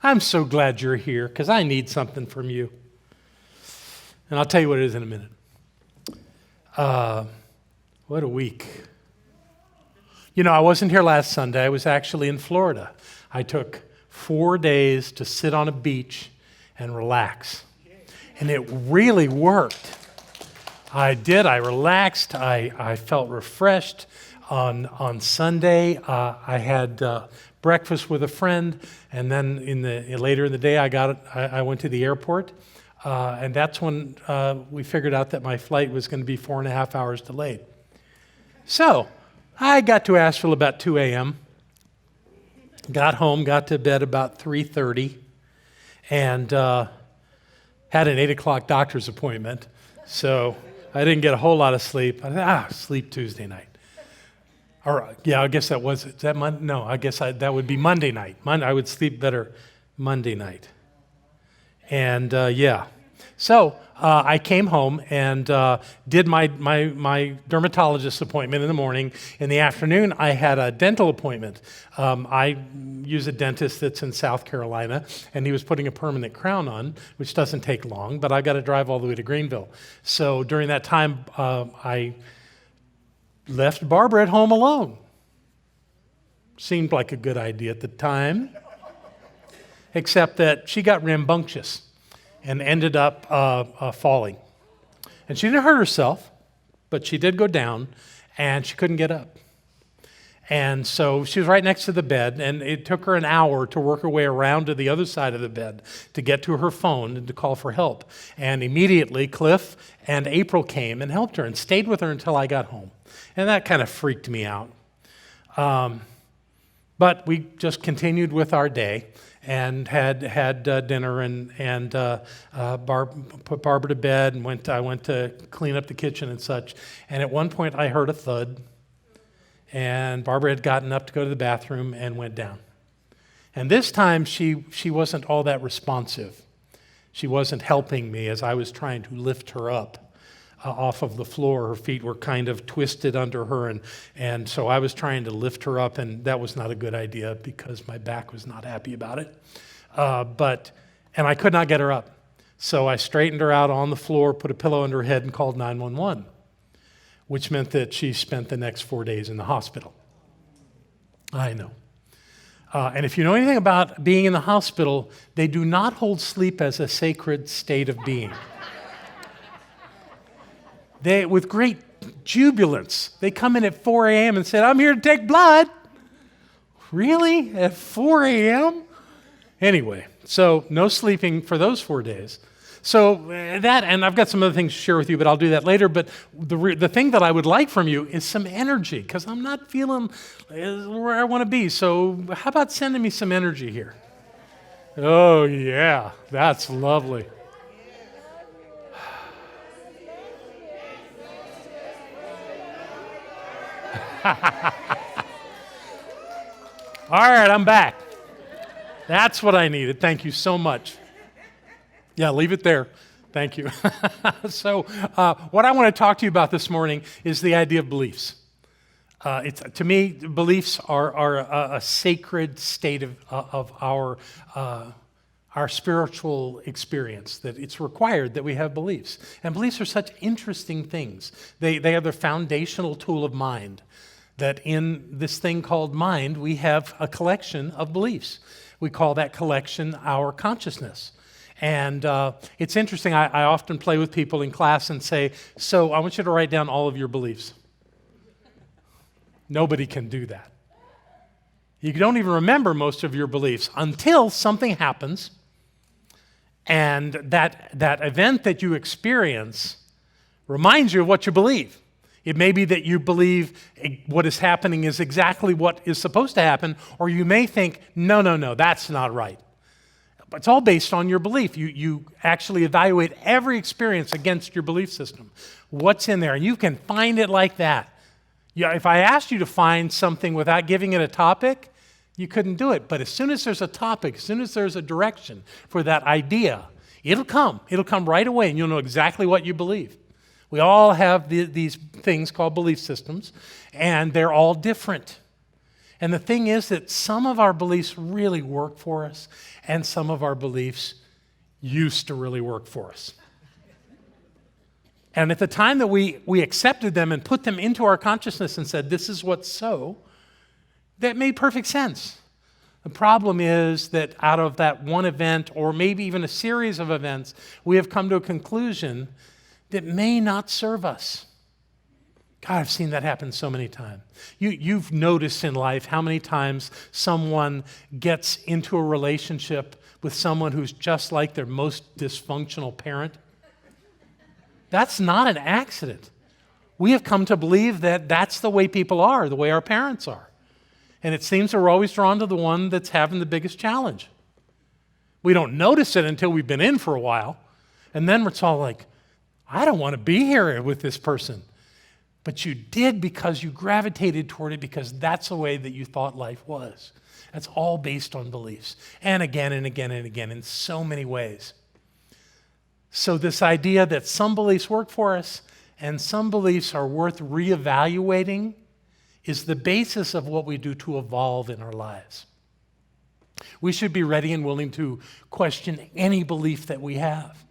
I'm so glad you're here because I need something from you. And I'll tell you what it is in a minute. What a week. You know, I wasn't here last Sunday. I was actually in Florida. I took 4 days to sit on a beach and relax. And it really worked. I did. I relaxed. I felt refreshed. On Sunday, I had breakfast with a friend, and then later in the day, I went to the airport, and that's when we figured out that my flight was going to be 4.5 hours delayed. So I got to Asheville about 2 a.m., got home, got to bed about 3:30, and had an 8 o'clock doctor's appointment, so I didn't get a whole lot of sleep. I thought, sleep Tuesday night. Or, yeah, I guess that was, is that Monday? No, I guess that would be Monday night. I would sleep better Monday night. And, yeah. So I came home and did my dermatologist appointment in the morning. In the afternoon, I had a dental appointment. I use a dentist that's in South Carolina, and he was putting a permanent crown on, which doesn't take long, but I've got to drive all the way to Greenville. So during that time, I left Barbara at home alone. Seemed like a good idea at the time, except that she got rambunctious and ended up falling. And she didn't hurt herself, but she did go down, and she couldn't get up. And so she was right next to the bed, and it took her an hour to work her way around to the other side of the bed to get to her phone and to call for help. And immediately, Cliff and April came and helped her and stayed with her until I got home. And that kind of freaked me out. But we just continued with our day and had dinner and put Barbara to bed and I went to clean up the kitchen and such. And at one point I heard a thud, and Barbara had gotten up to go to the bathroom and went down. And this time she wasn't all that responsive. She wasn't helping me as I was trying to lift her up off of the floor. Her feet were kind of twisted under her, and so I was trying to lift her up, and that was not a good idea because my back was not happy about it. And I could not get her up. So I straightened her out on the floor, put a pillow under her head, and called 911, which meant that she spent the next 4 days in the hospital. I know. And if you know anything about being in the hospital, they do not hold sleep as a sacred state of being. They, with great jubilance, they come in at 4 a.m. and say, "I'm here to take blood." Really? At 4 a.m.? Anyway, so no sleeping for those 4 days. So that, and I've got some other things to share with you, but I'll do that later. But the thing that I would like from you is some energy, because I'm not feeling where I want to be. So how about sending me some energy here? Oh, yeah, that's lovely. All right, I'm back. That's what I needed. Thank you so much. Yeah, leave it there. Thank you. So what I want to talk to you about this morning is the idea of beliefs. To me, beliefs are a sacred state of our spiritual experience, that it's required that we have beliefs. And beliefs are such interesting things. They are the foundational tool of mind, that in this thing called mind, we have a collection of beliefs. We call that collection our consciousness. And it's interesting, I often play with people in class and say, "So I want you to write down all of your beliefs." Nobody can do that. You don't even remember most of your beliefs until something happens, and that event that you experience reminds you of what you believe. It may be that you believe what is happening is exactly what is supposed to happen, or you may think, no, that's not right. But it's all based on your belief. You actually evaluate every experience against your belief system. What's in there? And you can find it like that. Yeah, if I asked you to find something without giving it a topic, you couldn't do it. But as soon as there's a topic, as soon as there's a direction for that idea, it'll come. It'll come right away, and you'll know exactly what you believe. We all have these things called belief systems, and they're all different. And the thing is that some of our beliefs really work for us, and some of our beliefs used to really work for us. And at the time that we accepted them and put them into our consciousness and said, this is what's so, that made perfect sense. The problem is that out of that one event, or maybe even a series of events, we have come to a conclusion that may not serve us. God, I've seen that happen so many times. You've noticed in life how many times someone gets into a relationship with someone who's just like their most dysfunctional parent. That's not an accident. We have come to believe that that's the way people are, the way our parents are. And it seems that we're always drawn to the one that's having the biggest challenge. We don't notice it until we've been in for a while. And then it's all like, I don't want to be here with this person. But you did because you gravitated toward it because that's the way that you thought life was. That's all based on beliefs. And again and again and again in so many ways. So this idea that some beliefs work for us and some beliefs are worth reevaluating is the basis of what we do to evolve in our lives. We should be ready and willing to question any belief that we have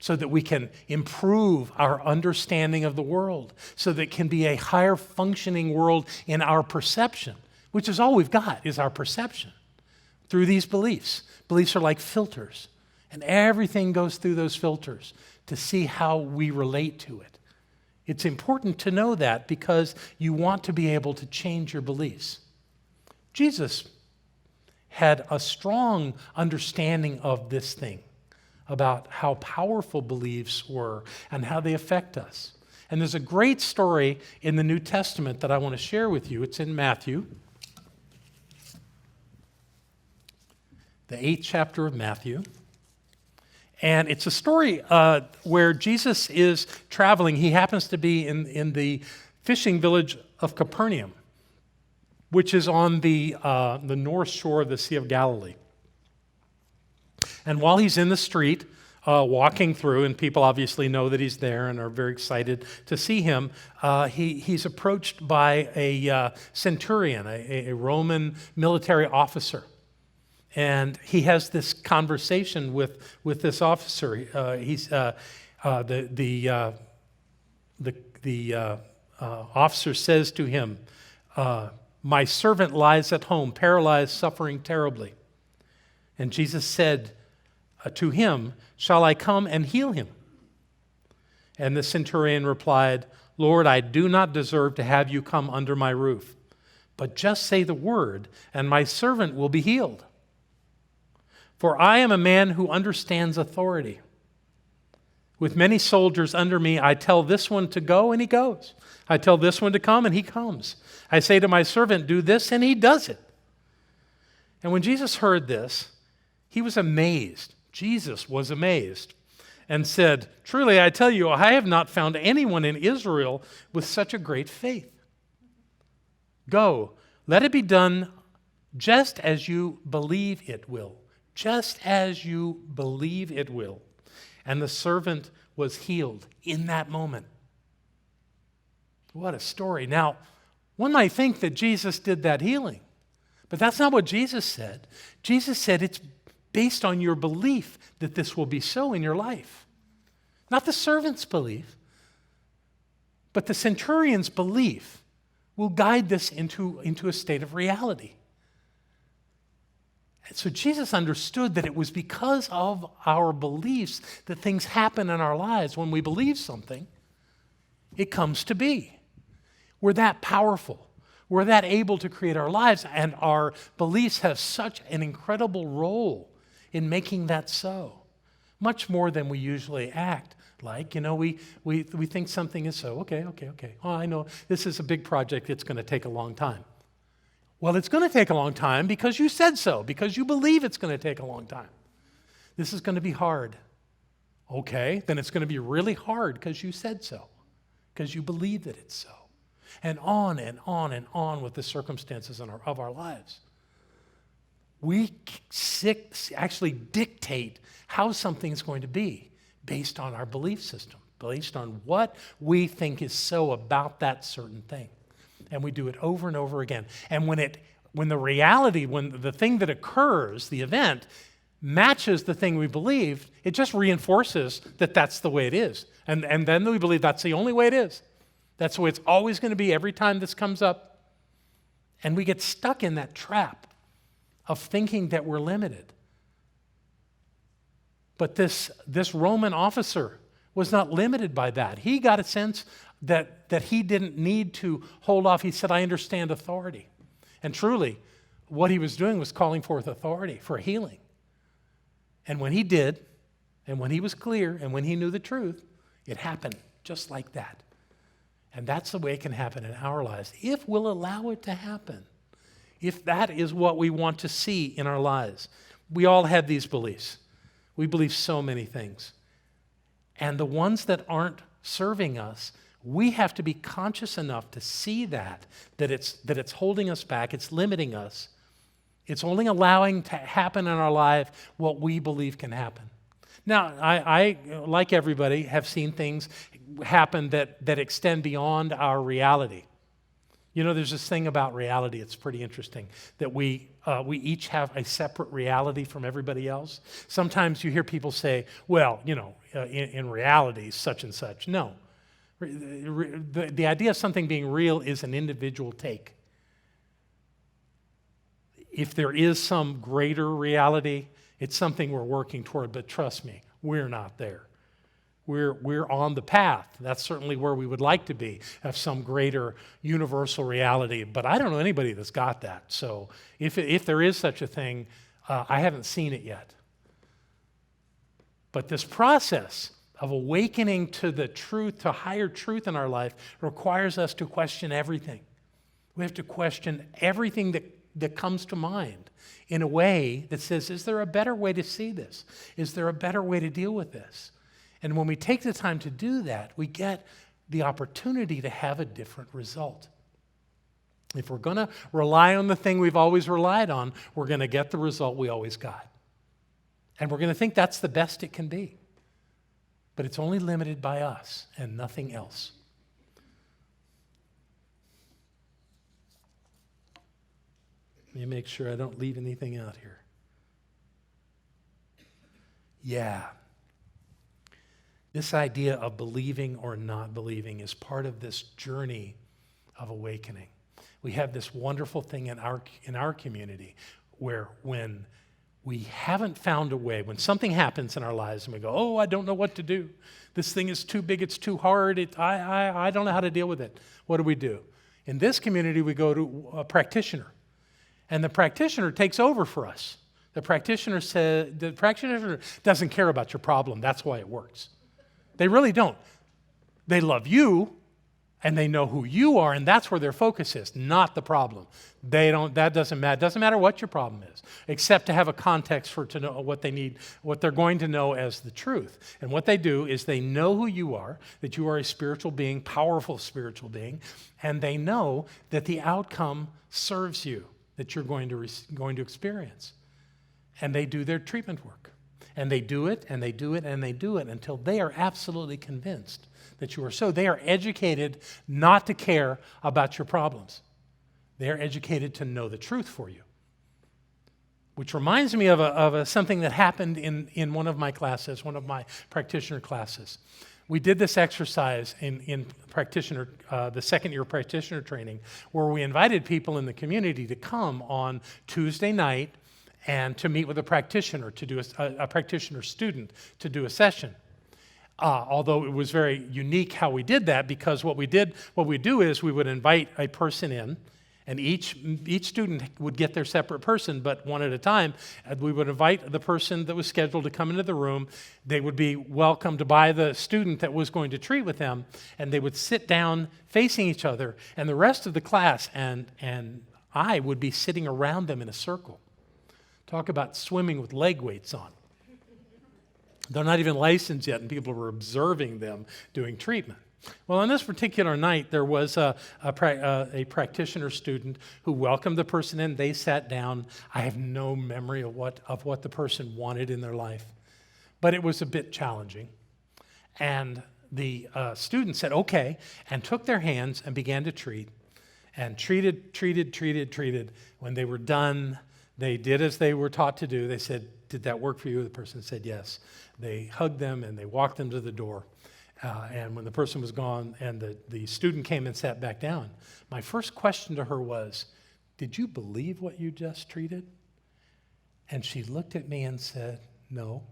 so that we can improve our understanding of the world, so that it can be a higher functioning world in our perception, which is all we've got is our perception through these beliefs. Beliefs are like filters, and everything goes through those filters to see how we relate to it. It's important to know that because you want to be able to change your beliefs. Jesus had a strong understanding of this thing, about how powerful beliefs were and how they affect us. And there's a great story in the New Testament that I want to share with you. It's in Matthew, the 8th chapter of Matthew. And it's a story where Jesus is traveling. He happens to be in the fishing village of Capernaum, which is on the north shore of the Sea of Galilee. And while he's in the street walking through, and people obviously know that he's there and are very excited to see him, he's approached by a centurion, a Roman military officer. And he has this conversation with this officer. The officer says to him, "My servant lies at home, paralyzed, suffering terribly." And Jesus said to him, "Shall I come and heal him?" And the centurion replied, "Lord, I do not deserve to have you come under my roof, but just say the word, and my servant will be healed. For I am a man who understands authority. With many soldiers under me, I tell this one to go, and he goes. I tell this one to come, and he comes. I say to my servant, do this, and he does it." And when Jesus heard this, he was amazed. Jesus was amazed and said, "Truly, I tell you, I have not found anyone in Israel with such a great faith. Go, let it be done just as you believe it will." Just as you believe it will. And the servant was healed in that moment. What a story. Now, one might think that Jesus did that healing, but that's not what Jesus said. Jesus said it's based on your belief that this will be so in your life. Not the servant's belief, but the centurion's belief will guide this into a state of reality. So Jesus understood that it was because of our beliefs that things happen in our lives. When we believe something, it comes to be. We're that powerful. We're that able to create our lives, and our beliefs have such an incredible role in making that so. Much more than we usually act like. You know, we think something is so. Okay. Oh, I know this is a big project. It's going to take a long time. Well, it's going to take a long time because you said so, because you believe it's going to take a long time. This is going to be hard. Okay, then it's going to be really hard because you said so, because you believe that it's so. And on and on and on with the circumstances of our lives. We actually dictate how something's going to be based on our belief system, based on what we think is so about that certain thing. And we do it over and over again. And when the thing that occurs, the event, matches the thing we believed, it just reinforces that that's the way it is. And then we believe that's the only way it is. That's the way it's always going to be every time this comes up. And we get stuck in that trap of thinking that we're limited. But this Roman officer was not limited by that. He got a sense that he didn't need to hold off. He said, I understand authority. And truly, what he was doing was calling forth authority for healing. And when he did, and when he was clear, and when he knew the truth, it happened just like that. And that's the way it can happen in our lives, if we'll allow it to happen. If that is what we want to see in our lives. We all have these beliefs. We believe so many things. And the ones that aren't serving us, we have to be conscious enough to see that it's holding us back, it's limiting us. It's only allowing to happen in our life what we believe can happen. Now, I like everybody, have seen things happen that extend beyond our reality. You know, there's this thing about reality, it's pretty interesting, that we each have a separate reality from everybody else. Sometimes you hear people say, well, you know, in reality, such and such. No. The idea of something being real is an individual take. If there is some greater reality, it's something we're working toward, but trust me, we're not there. We're on the path. That's certainly where we would like to be, of some greater universal reality. But I don't know anybody that's got that. So if there is such a thing, I haven't seen it yet. But this process of awakening to the truth, to higher truth in our life, requires us to question everything. We have to question everything that comes to mind in a way that says, is there a better way to see this? Is there a better way to deal with this? And when we take the time to do that, we get the opportunity to have a different result. If we're going to rely on the thing we've always relied on, we're going to get the result we always got. And we're going to think that's the best it can be. But it's only limited by us and nothing else. Let me make sure I don't leave anything out here. Yeah. This idea of believing or not believing is part of this journey of awakening. We have this wonderful thing in our community where when we haven't found a way, when something happens in our lives and we go, oh, I don't know what to do. This thing is too big, it's too hard, I don't know how to deal with it. What do? In this community, we go to a practitioner. And the practitioner takes over for us. The practitioner doesn't care about your problem. That's why it works. They really don't. They love you, and they know who you are, and that's where their focus is, not the problem. That doesn't matter. It doesn't matter what your problem is, except to have a context to know what they need, what they're going to know as the truth. And what they do is they know who you are, that you are a spiritual being, powerful spiritual being, and they know that the outcome serves you, that you're going to experience. And they do their treatment work. And they do it, and they do it, and they do it until they are absolutely convinced that you are so. They are educated not to care about your problems. They are educated to know the truth for you. Which reminds me of something that happened in one of my classes, one of my practitioner classes. We did this exercise in practitioner, the second year practitioner training, where we invited people in the community to come on Tuesday night and to meet with a practitioner, to do a practitioner student, to do a session. Although it was very unique how we did that, because what we do is we would invite a person in, and each student would get their separate person, but one at a time. We would invite the person that was scheduled to come into the room. They would be welcomed by the student that was going to treat with them, and they would sit down facing each other, and the rest of the class and I would be sitting around them in a circle. Talk about swimming with leg weights on. They're not even licensed yet, and people were observing them doing treatment. Well, on this particular night, there was a practitioner student who welcomed the person in. They sat down. I have no memory of what the person wanted in their life, but it was a bit challenging. And the student said, okay, and took their hands and began to treat. and treated. When they were done, they did as they were taught to do. They said, "Did that work for you?" The person said yes. They hugged them and they walked them to the door. And when the person was gone and the student came and sat back down, my first question to her was, "Did you believe what you just treated?" And she looked at me and said, "No."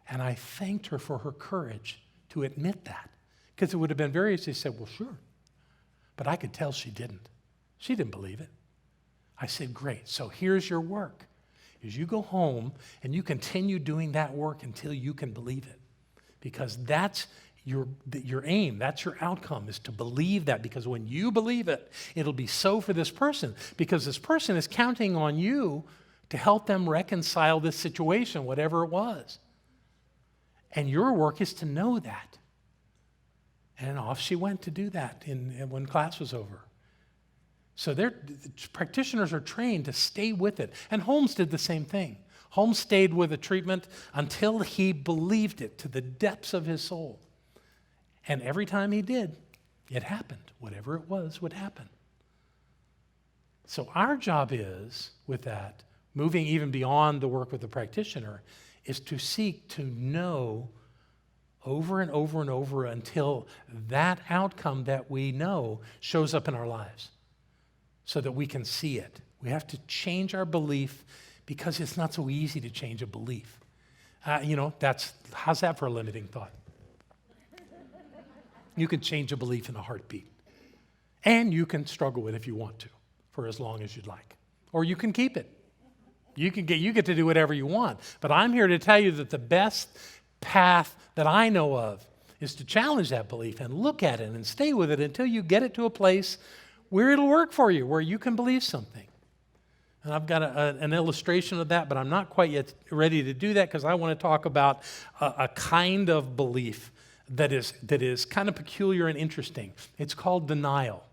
And I thanked her for her courage to admit that. Because it would have been very easy to say, "Well, sure." But I could tell she didn't. She didn't believe it. I said, "Great, so here's your work. Is you go home and you continue doing that work until you can believe it. Because that's your aim, that's your outcome, is to believe that. Because when you believe it, it'll be so for this person. Because this person is counting on you to help them reconcile this situation, whatever it was. And your work is to know that." And off she went to do that when class was over. So the practitioners are trained to stay with it. And Holmes did the same thing. Holmes stayed with the treatment until he believed it to the depths of his soul. And every time he did, it happened. Whatever it was would happen. So our job is, with that, moving even beyond the work with the practitioner, is to seek to know over and over and over until that outcome that we know shows up in our lives so that we can see it. We have to change our belief because it's not so easy to change a belief. How's that for a limiting thought? You can change a belief in a heartbeat. And you can struggle with it if you want to for as long as you'd like. Or you can keep it. You get to do whatever you want. But I'm here to tell you that the best path that I know of is to challenge that belief and look at it and stay with it until you get it to a place where it'll work for you, where you can believe something. And I've got an illustration of that, but I'm not quite yet ready to do that because I want to talk about a kind of belief that is kind of peculiar and interesting. It's called denial.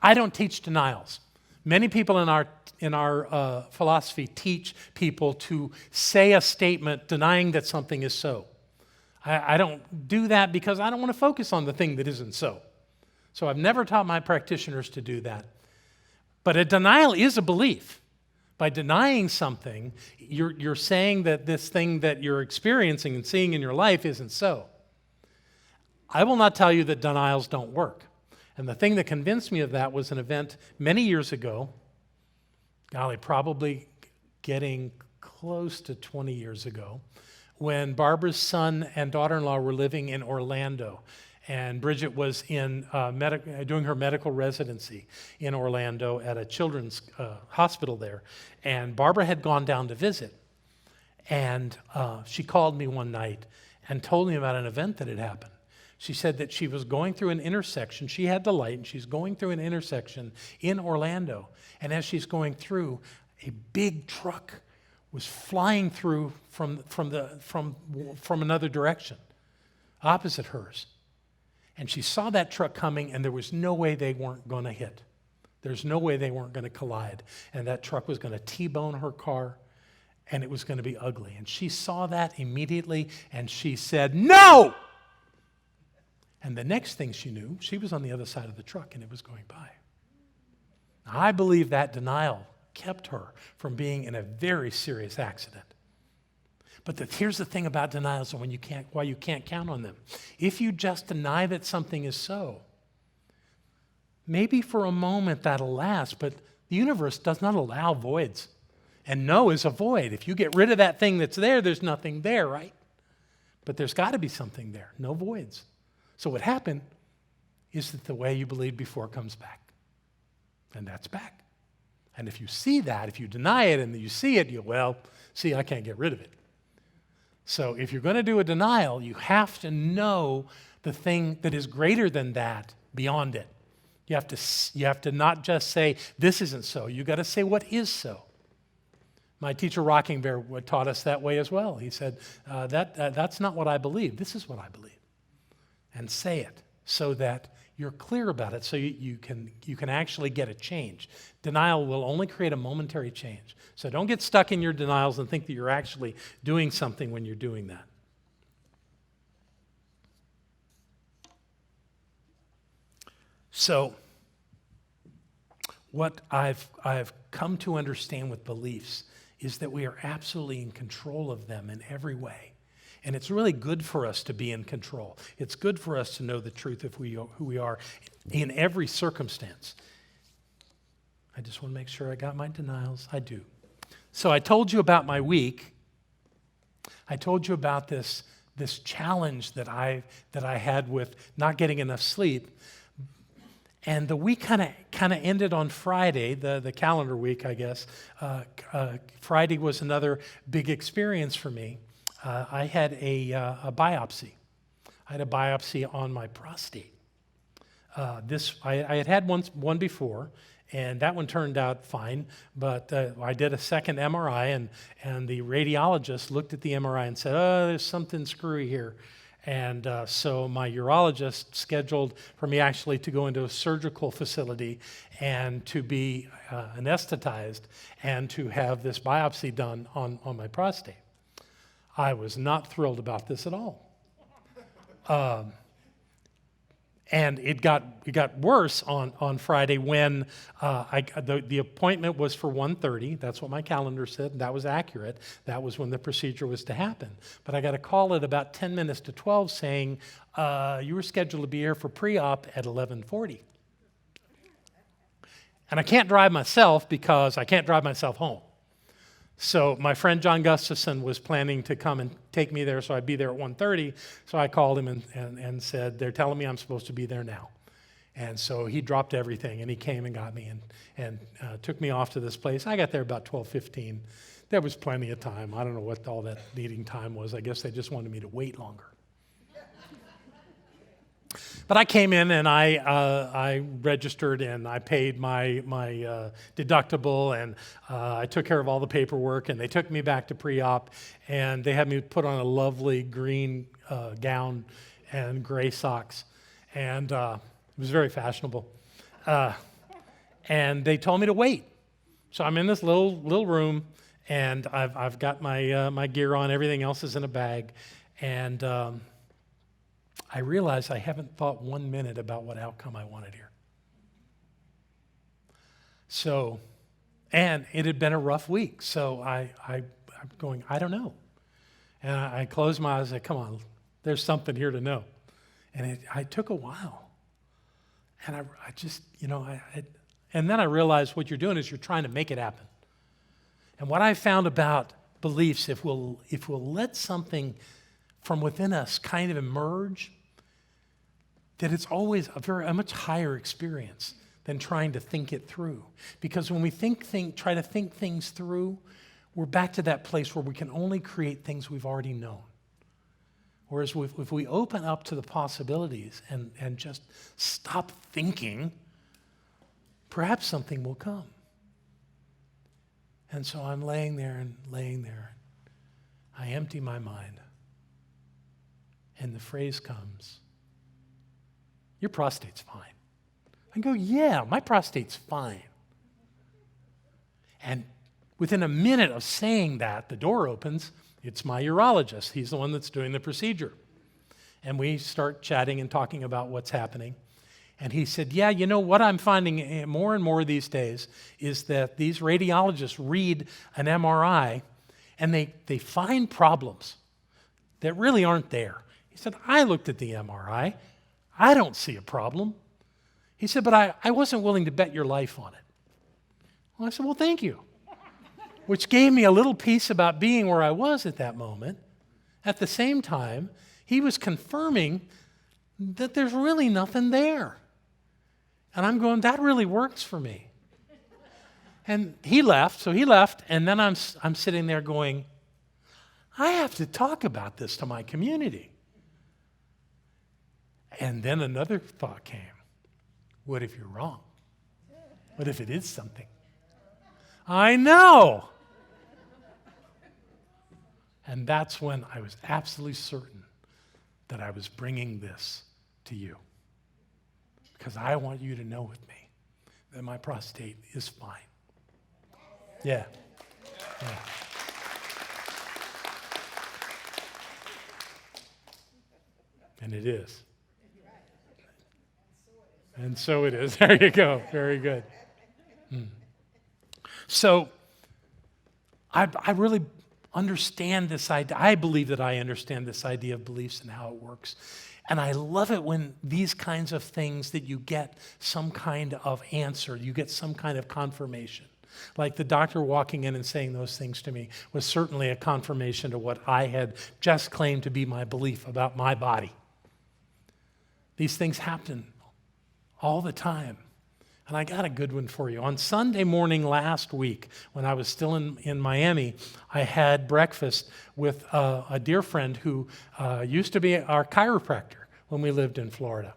I don't teach denials. Many people in our philosophy teach people to say a statement denying that something is so. I don't do that because I don't want to focus on the thing that isn't so. So I've never taught my practitioners to do that. But a denial is a belief. By denying something, you're saying that this thing that you're experiencing and seeing in your life isn't so. I will not tell you that denials don't work. And the thing that convinced me of that was an event many years ago, probably getting close to 20 years ago, when Barbara's son and daughter-in-law were living in Orlando. And Bridget was doing her medical residency in Orlando at a children's hospital there. And Barbara had gone down to visit. And she called me one night and told me about an event that had happened. She said that she was going through an intersection. She had the light, and she's going through an intersection in Orlando. And as she's going through, a big truck was flying through from another direction, opposite hers. And she saw that truck coming, and there was no way they weren't going to hit. There's no way they weren't going to collide. And that truck was going to T-bone her car, and it was going to be ugly. And she saw that immediately, and she said, "No!" And the next thing she knew, she was on the other side of the truck, and it was going by. Now, I believe that denial kept her from being in a very serious accident. But here's the thing about denials and why you can't count on them. If you just deny that something is so, maybe for a moment that'll last, but the universe does not allow voids. And no is a void. If you get rid of that thing that's there, there's nothing there, right? But there's got to be something there, no voids. So what happened is that the way you believed before comes back. And that's back. And if you see that, if you deny it and you see it, I can't get rid of it. So if you're going to do a denial, you have to know the thing that is greater than that beyond it. You have to not just say, this isn't so. You got to say what is so. My teacher, Rocking Bear, taught us that way as well. He said, that's not what I believe. This is what I believe. And say it so that you're clear about it, so you can actually get a change. Denial will only create a momentary change. So don't get stuck in your denials and think that you're actually doing something when you're doing that. So, what I've come to understand with beliefs is that we are absolutely in control of them in every way. And it's really good for us to be in control. It's good for us to know the truth of who we are in every circumstance. I just want to make sure I got my denials. I do. So I told you about my week. I told you about this challenge that I had with not getting enough sleep. And the week kind of ended on Friday, the calendar week, I guess. Friday was another big experience for me. I had a biopsy. I had a biopsy on my prostate. I had one before, and that one turned out fine. But I did a second MRI, and the radiologist looked at the MRI and said, "Oh, there's something screwy here." And so my urologist scheduled for me actually to go into a surgical facility and to be anesthetized and to have this biopsy done on my prostate. I was not thrilled about this at all. And it got worse on Friday when the appointment was for 1:30. That's what my calendar said, and that was accurate. That was when the procedure was to happen. But I got a call at about 10 minutes to 12 saying, you were scheduled to be here for pre-op at 11:40. And I can't drive myself because I can't drive myself home. So my friend John Gustafson was planning to come and take me there, so I'd be there at 1:30. So I called him and said, they're telling me I'm supposed to be there now. And so he dropped everything, and he came and got me and took me off to this place. I got there about 12:15. There was plenty of time. I don't know what all that needing time was. I guess they just wanted me to wait longer. But I came in and I registered and I paid my deductible, and I took care of all the paperwork, and they took me back to pre-op, and they had me put on a lovely green gown and gray socks, and it was very fashionable. And they told me to wait. So I'm in this little room, and I've got my gear on. Everything else is in a bag, and I realized I haven't thought 1 minute about what outcome I wanted here. So, and it had been a rough week, so I'm going, I don't know. And I closed my eyes and said, come on, there's something here to know. And it took a while. And I just, and then I realized what you're doing is you're trying to make it happen. And what I found about beliefs, if we'll let something from within us kind of emerge, that it's always a much higher experience than trying to think it through. Because when we try to think things through, we're back to that place where we can only create things we've already known. Whereas if we open up to the possibilities and just stop thinking, perhaps something will come. And so I'm laying there. I empty my mind. And the phrase comes, your prostate's fine. I go, yeah, my prostate's fine. And within a minute of saying that, the door opens. It's my urologist. He's the one that's doing the procedure. And we start chatting and talking about what's happening. And he said, yeah, what I'm finding more and more these days is that these radiologists read an MRI and they find problems that really aren't there. He said, I looked at the MRI. I don't see a problem. He said, but I wasn't willing to bet your life on it. Well, I said, well, thank you. Which gave me a little piece about being where I was at that moment. At the same time, he was confirming that there's really nothing there. And I'm going, that really works for me. And he left, and then I'm sitting there going, I have to talk about this to my community. And then another thought came. What if you're wrong? What if it is something? I know. And that's when I was absolutely certain that I was bringing this to you. Because I want you to know with me that my prostate is fine. Yeah. And it is. And so it is. There you go. Very good. So I really understand this idea. I believe that I understand this idea of beliefs and how it works. And I love it when these kinds of things that you get some kind of answer, you get some kind of confirmation. Like the doctor walking in and saying those things to me was certainly a confirmation to what I had just claimed to be my belief about my body. These things happen all the time. And I got a good one for you. On Sunday morning last week, when I was still in Miami, I had breakfast with a dear friend who used to be our chiropractor when we lived in Florida.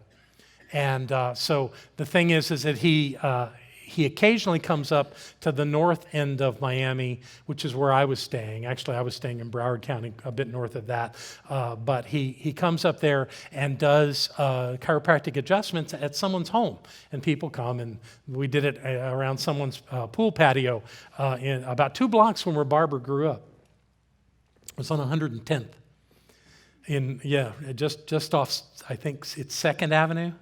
And so the thing is that he occasionally comes up to the north end of Miami, which is where I was staying. Actually, I was staying in Broward County, a bit north of that. But he comes up there and does chiropractic adjustments at someone's home. And people come, and we did it around someone's pool patio in about 2 blocks from where Barbara grew up. It was on 110th. Just off, I think it's 2nd Avenue.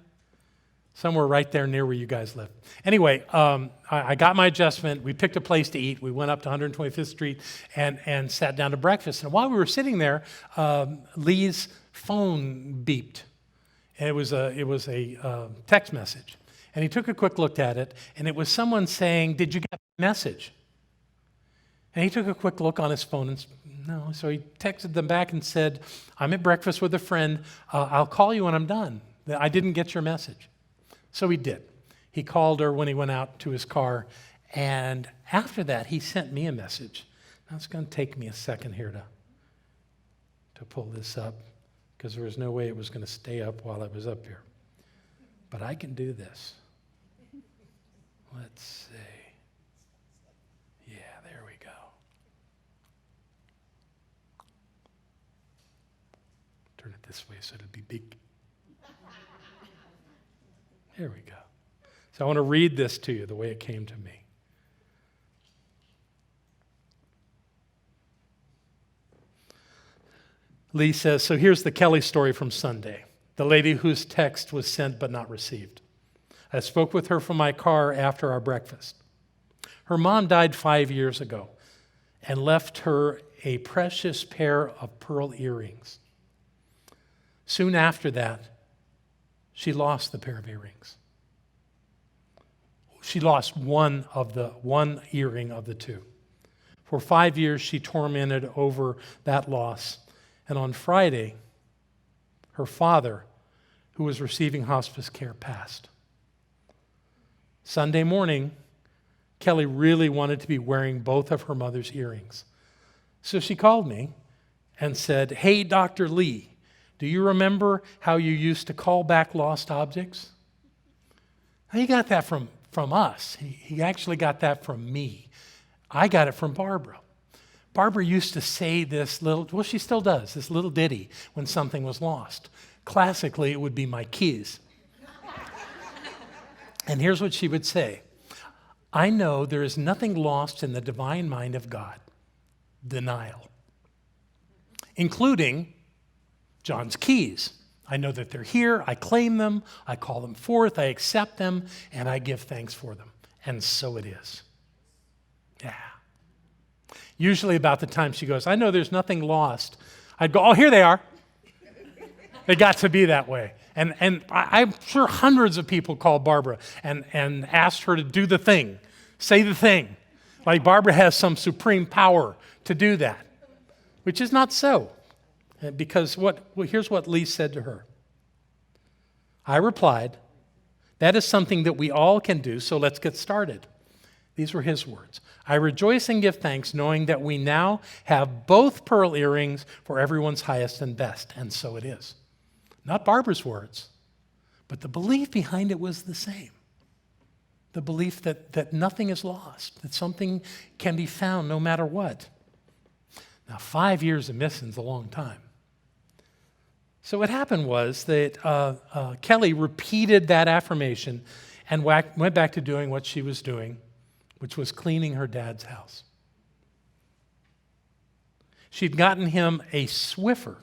Somewhere right there near where you guys live. Anyway, I got my adjustment. We picked a place to eat. We went up to 125th Street and sat down to breakfast. And while we were sitting there, Lee's phone beeped. And it was a text message. And he took a quick look at it, and it was someone saying, "Did you get the message?" And he took a quick look on his phone, and no. So he texted them back and said, "I'm at breakfast with a friend. I'll call you when I'm done. I didn't get your message." So he did. He called her when he went out to his car, and after that, he sent me a message. Now, it's going to take me a second here to pull this up, because there was no way it was going to stay up while I was up here. But I can do this. Let's see. Yeah, there we go. Turn it this way so it'll be big. Here we go. So I want to read this to you the way it came to me. Lee says, so here's the Kelly story from Sunday. The lady whose text was sent but not received. I spoke with her from my car after our breakfast. Her mom died 5 years ago and left her a precious pair of pearl earrings. Soon after that, she lost the pair of earrings. She lost one earring of the 2. For 5 years, she tormented over that loss. And on Friday, her father, who was receiving hospice care, passed. Sunday morning, Kelly really wanted to be wearing both of her mother's earrings. So she called me and said, "Hey, Dr. Lee, do you remember how you used to call back lost objects?" He got that from us. He actually got that from me. I got it from Barbara. Barbara used to say this she still does, this little ditty when something was lost. Classically, it would be my keys. And here's what she would say. I know there is nothing lost in the divine mind of God. Denial. Including John's keys. I know that they're here, I claim them, I call them forth, I accept them, and I give thanks for them. And so it is. Yeah. Usually about the time she goes, I know there's nothing lost, I'd go, oh, here they are. It got to be that way. And I'm sure hundreds of people called Barbara and asked her to do the thing, say the thing. Like Barbara has some supreme power to do that, which is not so. Because here's what Lee said to her. I replied, that is something that we all can do, so let's get started. These were his words. I rejoice and give thanks knowing that we now have both pearl earrings for everyone's highest and best. And so it is. Not Barbara's words, but the belief behind it was the same. The belief that nothing is lost, that something can be found no matter what. Now, 5 years of missing is a long time. So what happened was that Kelly repeated that affirmation and went back to doing what she was doing, which was cleaning her dad's house. She'd gotten him a Swiffer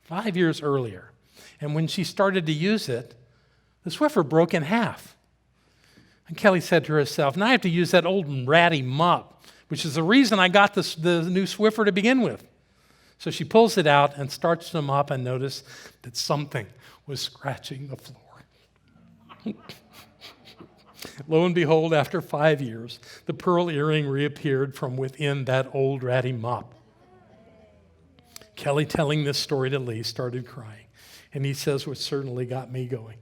5 years earlier. And when she started to use it, The Swiffer broke in half. And Kelly said to herself, now I have to use that old and ratty mop, which is the reason I got the new Swiffer to begin with. So she pulls it out and starts to mop and notice that something was scratching the floor. Lo and behold, after 5 years, the pearl earring reappeared from within that old ratty mop. Kelly, telling this story to Lee, started crying. And he says what certainly got me going.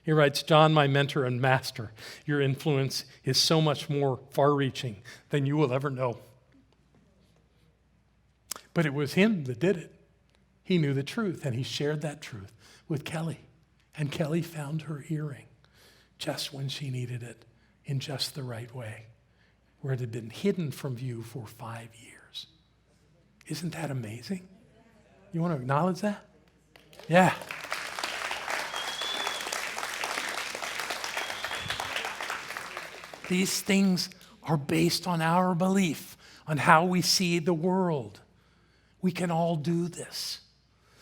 He writes, John, my mentor and master, your influence is so much more far-reaching than you will ever know. But it was him that did it. He knew the truth, and he shared that truth with Kelly. And Kelly found her earring just when she needed it, in just the right way, where it had been hidden from view for 5 years. Isn't that amazing? You want to acknowledge that? Yeah. These things are based on our belief, on how we see the world. We can all do this.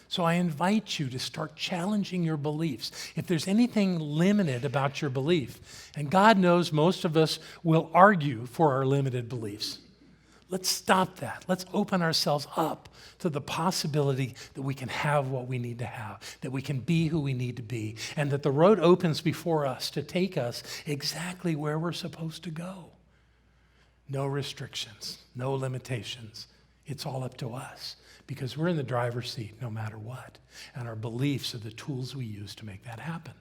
So I invite you to start challenging your beliefs. If there's anything limited about your belief, and God knows most of us will argue for our limited beliefs, let's stop that. Let's open ourselves up to the possibility that we can have what we need to have, that we can be who we need to be, and that the road opens before us to take us exactly where we're supposed to go. No restrictions, no limitations. It's all up to us because we're in the driver's seat no matter what, and our beliefs are the tools we use to make that happen.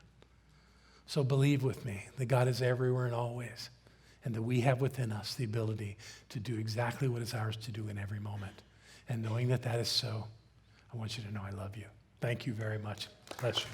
So believe with me that God is everywhere and always, and that we have within us the ability to do exactly what is ours to do in every moment. And knowing that that is so, I want you to know I love you. Thank you very much. Bless you.